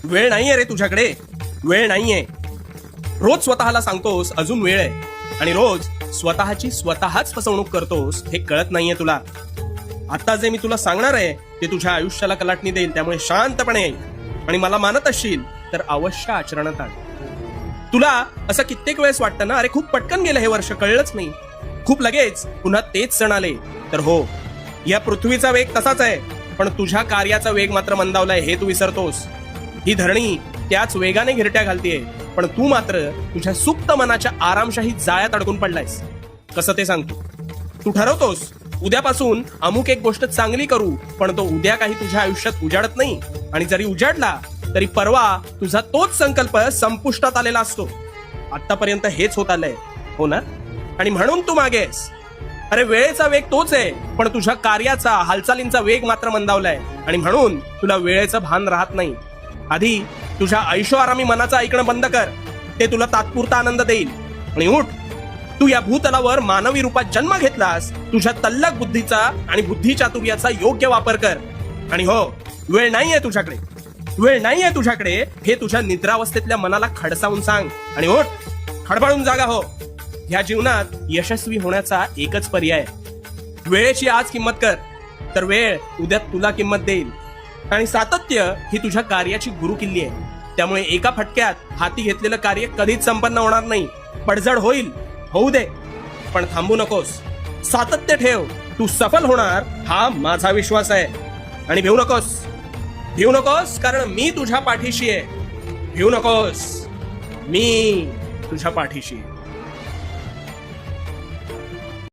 वेळ नाहीये रे तुझ्याकडे, वेळ नाहीये. रोज स्वतःला सांगतोस अजून वेळ आहे, आणि रोज स्वतःची स्वतःच फसवणूक करतोस हे कळत नाहीये तुला. आता जे मी तुला सांगणार आहे ते तुझ्या आयुष्याला कलाटणी देईल, त्यामुळे शांतपणे ऐक. आणि मला मानत असशील तर अवश्य आचरणात आण. तुला असं कित्येक वेळेस वाटतं ना, अरे खूप पटकन गेलं हे वर्ष, कळलंच नाही, खूप लगेच पुन्हा तेच सण आले. तर हो, या पृथ्वीचा वेग तसाच आहे, पण तुझ्या कार्याचा वेग मात्र मंदावलाय हे तू विसरतोस. ही धरणी त्याच वेगाने घिरट्या घालतीये, पण तू मात्र तुझ्या सुप्त मनाच्या आरामशाही जाळ्यात अडकून पडलायस. कसं ते सांगतो. तू ठरवतोस उद्यापासून अमुक एक गोष्ट चांगली करू, पण तो उद्या काही तुझ्या आयुष्यात उजाडत नाही, आणि जरी उजाडला तरी परवा तुझा तोच संकल्प संपुष्टात आलेला असतो. आतापर्यंत हेच होत आलंय, हो ना? आणि म्हणून तू मागेस. अरे वेळेचा वेग तोच आहे, पण तुझ्या कार्याचा, हालचालींचा वेग मात्र मंदावलाय, आणि म्हणून तुला वेळेचं भान राहत नाही. आधी तुझ्या ऐशोआरामी मनाचं ऐकणं बंद कर, ते तुला तात्पुरता आनंद देईल. आणि उठ, तू या भूतलावर मानवी रूपात जन्म घेतलास, तुझ्या तल्लक बुद्धीचा आणि बुद्धी चातुर्याचा योग्य वापर कर. आणि हो, वेळ नाहीये तुझ्याकडे, वेळ नाहीये तुझ्याकडे हे तुझ्या निद्रावस्थेतल्या मनाला खडसावून सांग. आणि उठ, खडबडून जागा हो. ह्या जीवनात यशस्वी होण्याचा एकच पर्याय. वेळेची आज किंमत कर, तर वेळ उद्या तुला किंमत देईल. आणि सातत्य ही तुझ्या कार्याची गुरुकिल्ली आहे. त्यामुळे एका फटक्यात हाती घेतलेलं कार्य कधीच संपन्न होणार नाही. पडझड होईल, होऊ दे, पण थांबू नकोस. सातत्य ठेव, तू सफल होणार हा माझा विश्वास आहे. आणि भिवू नकोस, कारण मी तुझ्या पाठीशी आहे. भिवू नकोस, मी तुझ्या पाठीशी आहे.